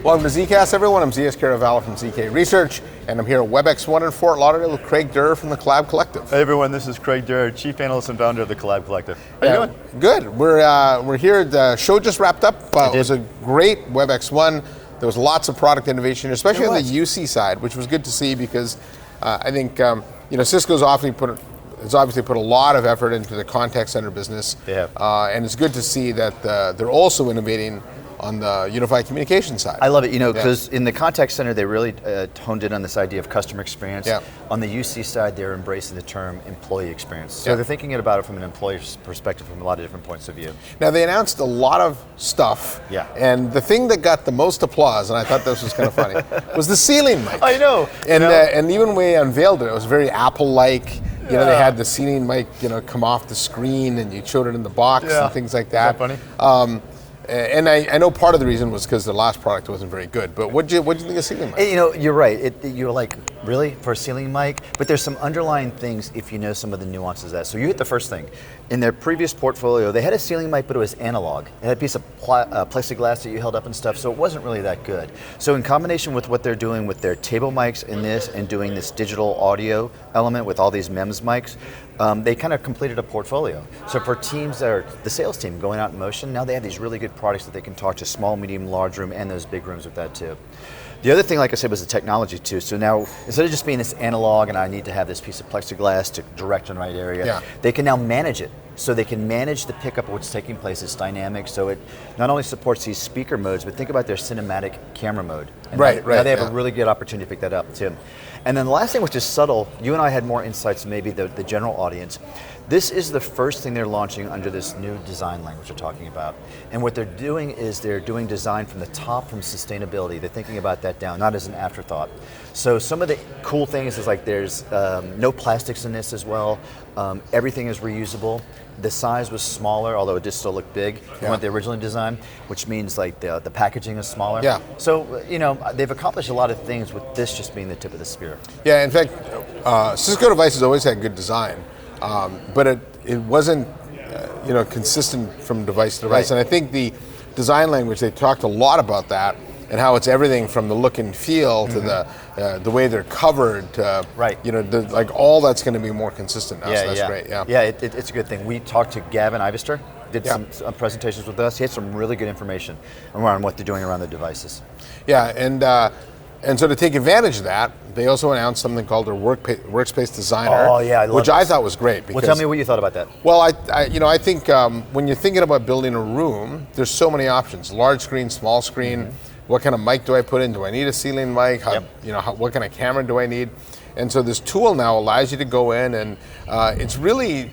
Welcome to ZKast, everyone. I'm ZS Caravallo from ZK Research, and I'm here at WebexOne in Fort Lauderdale with Craig Durr from the Collab Collective. Hey everyone, this is Craig Durr, Chief Analyst and Founder of the Collab Collective. How you doing? Good. We're here. The show just wrapped up. It was a great WebexOne. There was lots of product innovation, especially on the UC side, which was good to see because I think Cisco's obviously put a lot of effort into the contact center business. They have. And it's good to see that they're also innovating on the unified communication side. I love it, because in the contact center, they really honed in on this idea of customer experience. Yeah. On the UC side, they're embracing the term employee experience. So they're thinking about it from an employer's perspective from a lot of different points of view. Now, they announced a lot of stuff. Yeah. And the thing that got the most applause, and I thought this was kind of funny, was the ceiling mic. I know. And even when we unveiled it was very Apple-like. They had the ceiling mic, come off the screen, and you showed it in the box and things like that. Is that funny? And I know part of the reason was because the last product wasn't very good. But what'd you think of ceiling mic? You're right. You're like, really, for a ceiling mic? But there's some underlying things if you know some of the nuances of that. So you hit the first thing. In their previous portfolio, they had a ceiling mic, but it was analog. It had a piece of plexiglass that you held up and stuff, so it wasn't really that good. So in combination with what they're doing with their table mics in this and doing this digital audio element with all these MEMS mics, they kind of completed a portfolio. So for teams that are the sales team going out in motion, now they have these really good products that they can talk to small, medium, large room, and those big rooms with that too. The other thing, like I said, was the technology too. So now, instead of just being this analog and I need to have this piece of plexiglass to direct in the right area, they can now manage it. So they can manage the pickup of what's taking place. It's dynamic, so it not only supports these speaker modes, but think about their cinematic camera mode. And now they have a really good opportunity to pick that up too. And then the last thing, which is subtle, you and I had more insights than maybe the general audience. This is the first thing they're launching under this new design language we're talking about. And what they're doing is they're doing design from the top, from sustainability. They're thinking about that down, not as an afterthought. So some of the cool things is like there's no plastics in this as well. Everything is reusable. The size was smaller, although it did still look big from what they originally designed, which means like the packaging is smaller. Yeah. So, they've accomplished a lot of things with this just being the tip of the spear. Yeah, in fact, Cisco devices always had good design, but it wasn't consistent from device to device. And I think the design language, they talked a lot about that and how it's everything from the look and feel to the way they're covered to, like all that's going to be more consistent now, so that's great. Yeah, it's a good thing. We talked to Gavin Ivester, did some presentations with us. He had some really good information around what they're doing around the devices. Yeah, and so to take advantage of that, they also announced something called their Workspace Designer, which I thought was great. Well, tell me what you thought about that. Well, I think when you're thinking about building a room, there's so many options: large screen, small screen. What kind of mic do I put in? Do I need a ceiling mic? What kind of camera do I need? And so this tool now allows you to go in, and it's really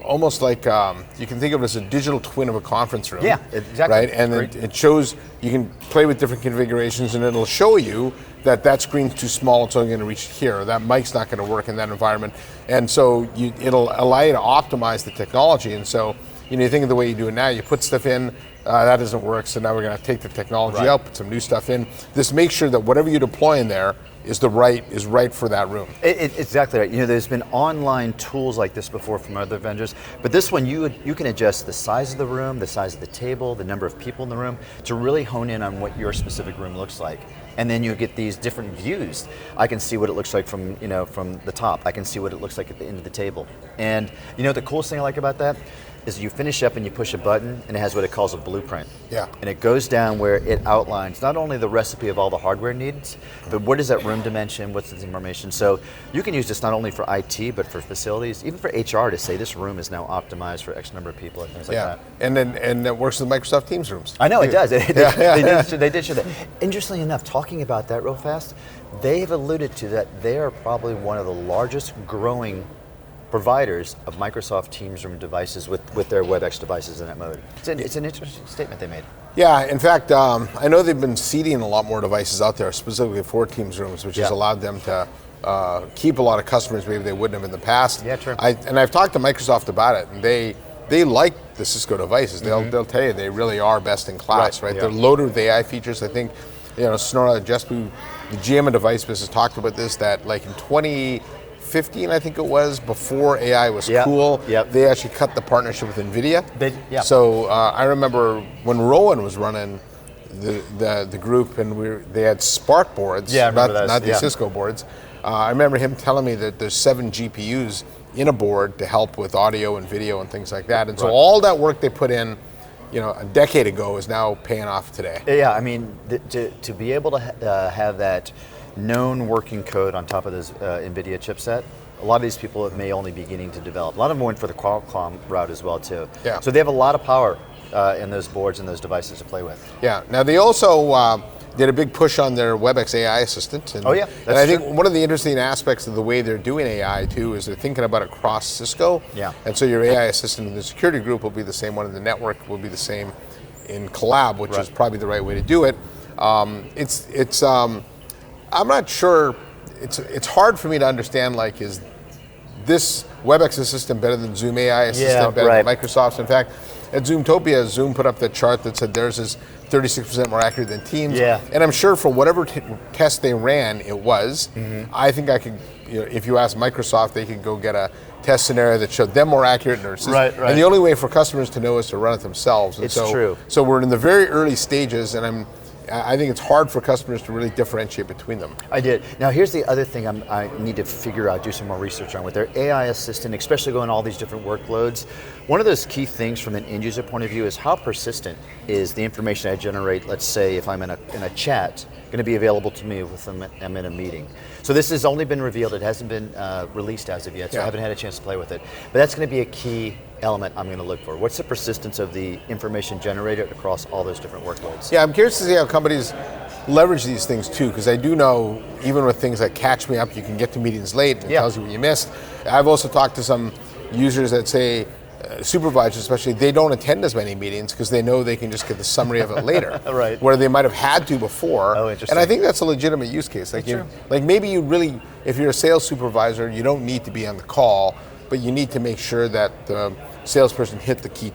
almost like you can think of it as a digital twin of a conference room. Yeah, exactly. Right, and it shows you can play with different configurations, and it'll show you that screen's too small, it's only going to reach here, or that mic's not going to work in that environment. And so it'll allow you to optimize the technology. And so you think of the way you do it now, you put stuff in, that doesn't work, so now we're going to take the technology out, put some new stuff in. This makes sure that whatever you deploy in there is right for that room. Exactly right. There's been online tools like this before from other vendors, but this one you can adjust the size of the room, the size of the table, the number of people in the room to really hone in on what your specific room looks like. And then you get these different views. I can see what it looks like from the top. I can see what it looks like at the end of the table. And the coolest thing I like about that is you finish up and you push a button and it has what it calls a blueprint. Yeah. And it goes down where it outlines not only the recipe of all the hardware needs, but what is that room dimension, what's this information. So you can use this not only for IT, but for facilities, even for HR to say this room is now optimized for X number of people and things like that. And it works with Microsoft Teams rooms. I know it does. They did show that. Interestingly enough, talking about that real fast, they've alluded to that they are probably one of the largest growing providers of Microsoft Teams room devices with their WebEx devices in that mode. It's an interesting statement they made. Yeah, in fact, I know they've been seeding a lot more devices out there, specifically for Teams rooms, which has allowed them to keep a lot of customers maybe they wouldn't have in the past. Yeah, true. And I've talked to Microsoft about it, and they like the Cisco devices. They'll tell you they really are best in class, right? They're loaded with AI features. I think, Sonora Jespu, the GM of device business, talked about this, that like in 2015, I think it was, before AI was cool, they actually cut the partnership with NVIDIA. So I remember when Rowan was running, the group, and they had Spark boards, Yeah, I remember not those, the Cisco boards. I remember him telling me that there's 7 GPUs in a board to help with audio and video and things like that. And so all that work they put in, a decade ago is now paying off today. Yeah, I mean, to be able to have that known working code on top of this NVIDIA chipset, a lot of these people may only be beginning to develop. A lot of them went for the Qualcomm route as well too. Yeah. So they have a lot of power in those boards and those devices to play with. Yeah. Now they also did a big push on their Webex AI Assistant. And, oh yeah, and I think one of the interesting aspects of the way they're doing AI too is they're thinking about it across Cisco. Yeah. And so your AI assistant in the security group will be the same one in the network, will be the same in Collab, which is probably the right way to do it. I'm not sure. It's hard for me to understand. Like, is this Webex Assistant better than Zoom AI Assistant, better than Microsoft's? In fact, at Zoomtopia, Zoom put up the chart that said theirs is 36% more accurate than Teams. Yeah. And I'm sure for whatever test they ran, it was. I think I could, if you ask Microsoft, they could go get a test scenario that showed them more accurate in their system. Right. And the only way for customers to know is to run it themselves. And it's true. So we're in the very early stages, and I think it's hard for customers to really differentiate between them. I did. Now here's the other thing I need to figure out, do some more research on with their AI assistant, especially going all these different workloads. One of those key things from an end user point of view is how persistent is the information I generate, let's say if I'm in a chat, going to be available to me if I'm in a meeting. So this has only been revealed, it hasn't been released as of yet, so I haven't had a chance to play with it. But that's going to be a key element I'm going to look for. What's the persistence of the information generated across all those different workloads? Yeah, I'm curious to see how companies leverage these things too, because I do know even with things like Catch Me Up, you can get to meetings late and it tells you what you missed. I've also talked to some users that say, supervisors especially, they don't attend as many meetings because they know they can just get the summary of it later. Right. Where they might have had to before. Oh, interesting. And I think that's a legitimate use case. Like maybe you really, if you're a sales supervisor, you don't need to be on the call, but you need to make sure that the salesperson hit the key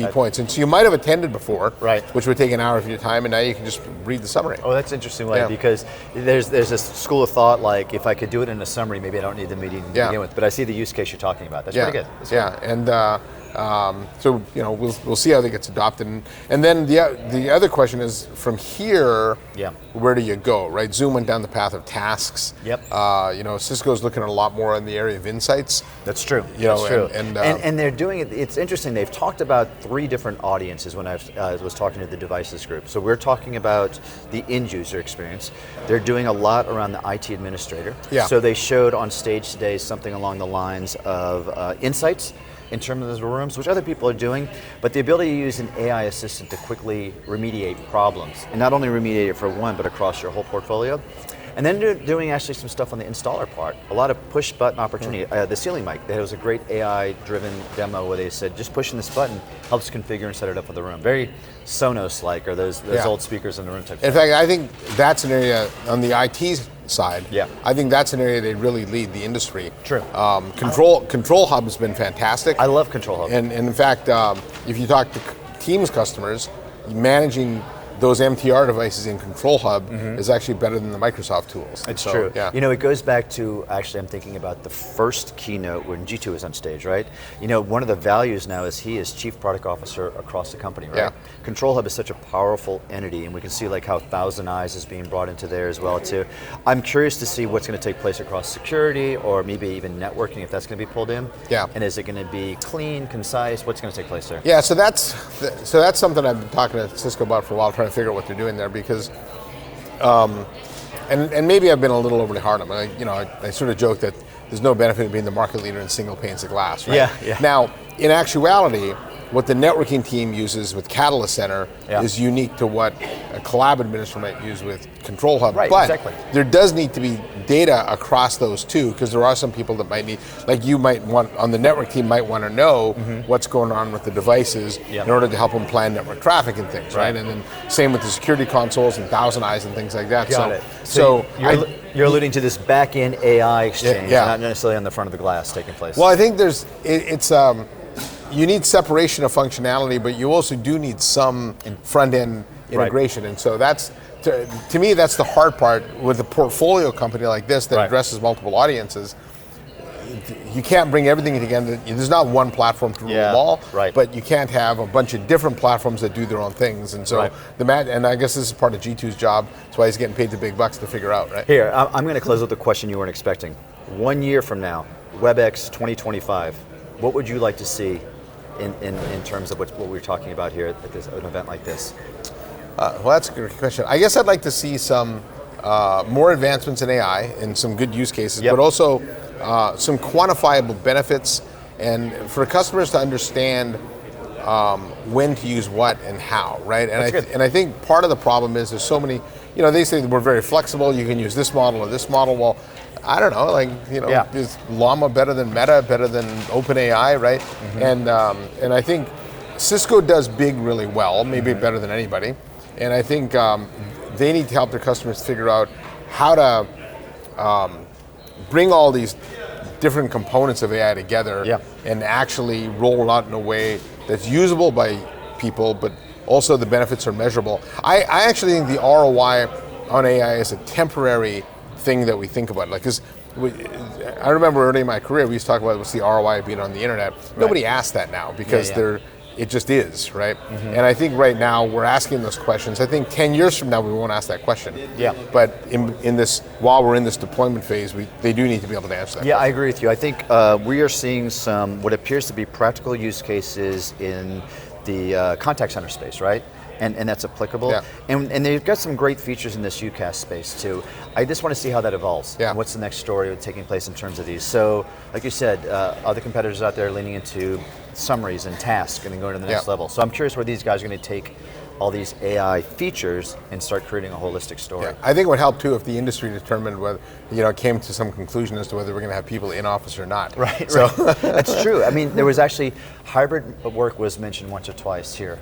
points. And so you might have attended before, which would take an hour of your time, and now you can just read the summary. Oh, that's interesting, because there's a school of thought like if I could do it in a summary, maybe I don't need the meeting to begin with. But I see the use case you're talking about. That's pretty good. That's good. And so we'll see how that gets adopted, and then the other question is from here, where do you go? Right, Zoom went down the path of tasks. Cisco's looking at a lot more in the area of insights. That's true. That's true. And they're doing it. It's interesting. They've talked about 3 different audiences when I was talking to the devices group. So we're talking about the end user experience. They're doing a lot around the IT administrator. So they showed on stage today something along the lines of insights in terms of those rooms, which other people are doing, but the ability to use an AI assistant to quickly remediate problems, and not only remediate it for one, but across your whole portfolio. And then they're doing actually some stuff on the installer part, a lot of push button opportunity. The ceiling mic, there was a great AI driven demo where they said just pushing this button helps configure and set it up for the room. Very Sonos-like, or those old speakers in the room type. In fact, I think that's an area on the IT side. I think that's an area they really lead the industry. True. Control Hub has been fantastic. I love Control Hub. And in fact, if you talk to Teams customers, managing those MTR devices in Control Hub is actually better than the Microsoft tools. It's true. It goes back to, actually I'm thinking about the first keynote when G2 was on stage, right? One of the values now is he is Chief Product Officer across the company, right? Control Hub is such a powerful entity, and we can see like how Thousand Eyes is being brought into there as well too. I'm curious to see what's going to take place across security, or maybe even networking, if that's going to be pulled in. And is it going to be clean, concise? What's going to take place there? Yeah, so that's something I've been talking to Cisco about for a while, trying to figure out what they're doing there, because and maybe I've been a little overly hard on them. I sort of joke that there's no benefit in being the market leader in single panes of glass, right? Now, in actuality, what the networking team uses with Catalyst Center is unique to what a Collab administrator might use with Control Hub. But there does need to be data across those two, because there are some people that might need, like you might want, on the network team might want to know what's going on with the devices in order to help them plan network traffic and things, right? And then same with the security consoles and Thousand Eyes and things like that. Got it. So you're alluding to this back-end AI exchange, not necessarily on the front of the glass taking place. Well, I think you need separation of functionality, but you also do need some front-end integration. And so that's, to me, that's the hard part with a portfolio company like this that addresses multiple audiences. you can't bring everything together. There's not one platform to rule them all, right. but you can't have a bunch of different platforms that do their own things. And so and I guess this is part of G2's job. That's why he's getting paid the big bucks to figure out, right? Here, I'm going to close with a question you weren't expecting. 1 year from now, WebEx 2025, what would you like to see in terms of what we're talking about here at an event like this? Well, that's a good question. I guess I'd like to see some more advancements in AI and some good use cases, but also some quantifiable benefits, and for customers to understand when to use what and how, right? And I think part of the problem is there's so many, they say that we're very flexible, you can use this model or this model. Well, I don't know, is Llama better than Meta, better than OpenAI, right? Mm-hmm. And I think Cisco does big really well, maybe better than anybody. And I think they need to help their customers figure out how to bring all these different components of AI together and actually roll it out in a way that's usable by people, but also the benefits are measurable. I actually think the ROI on AI is a temporary thing that we think about. Because I remember early in my career, we used to talk about what's the ROI of being on the internet. Right. Nobody asks that now because it just is, right? Mm-hmm. And I think right now we're asking those questions. I think 10 years from now we won't ask that question. Yeah. But in this, while we're in this deployment phase, they do need to be able to answer that question. I agree with you. I think we are seeing some what appears to be practical use cases in the contact center space, right? And that's applicable. Yeah. And they've got some great features in this ZKast space too. I just want to see how that evolves. Yeah. And what's the next story taking place in terms of these. So, like you said, other competitors out there leaning into summaries and tasks and then going to the next level. So I'm curious where these guys are going to take all these AI features and start creating a holistic story. Yeah. I think it would help too if the industry determined whether, came to some conclusion as to whether we're going to have people in office or not. Right, so that's true. I mean, there was actually, hybrid work was mentioned once or twice here,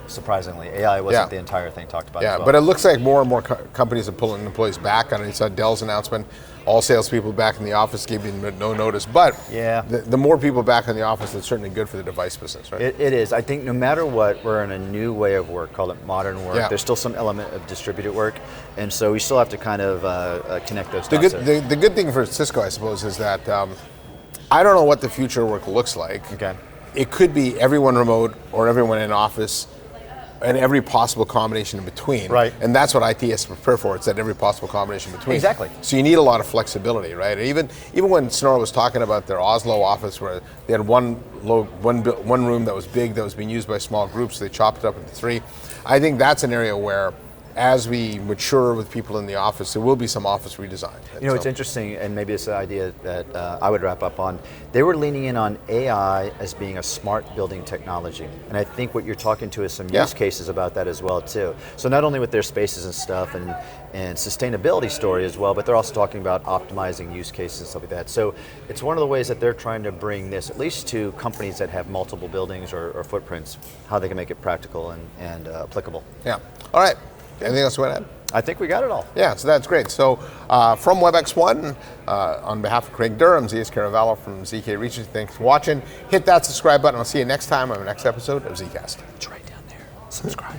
surprisingly. AI wasn't the entire thing talked about as well. But it looks like more and more companies are pulling employees back. I saw Dell's announcement, all salespeople back in the office, gave you no notice. But the more people back in the office, that's certainly good for the device business, right? It is. I think no matter what, we're in a new way of work, call it modern work. Yeah. There's still some element of distributed work, and so we still have to kind of connect those dots. The good thing for Cisco, I suppose, is that I don't know what the future of work looks like. Okay. It could be everyone remote or everyone in office, and every possible combination in between. Right. And that's what IT has to prepare for. It's that every possible combination in between. Exactly. So you need a lot of flexibility, right? Even when Sonora was talking about their Oslo office, where they had one room that was big that was being used by small groups, they chopped it up into 3. I think that's an area where, as we mature with people in the office, there will be some office redesign. It's interesting, and maybe it's an idea that I would wrap up on. They were leaning in on AI as being a smart building technology. And I think what you're talking to is some use cases about that as well too. So not only with their spaces and stuff and sustainability story as well, but they're also talking about optimizing use cases and stuff like that. So it's one of the ways that they're trying to bring this, at least to companies that have multiple buildings or footprints, how they can make it practical and applicable. Yeah, all right. Anything else you want to add? I think we got it all. Yeah, so that's great. So from WebexOne, on behalf of Craig Durr, I'm Zeus Caravallo from ZK Research. Thanks for watching. Hit that subscribe button. I'll see you next time on the next episode of ZKast. It's right down there. Subscribe.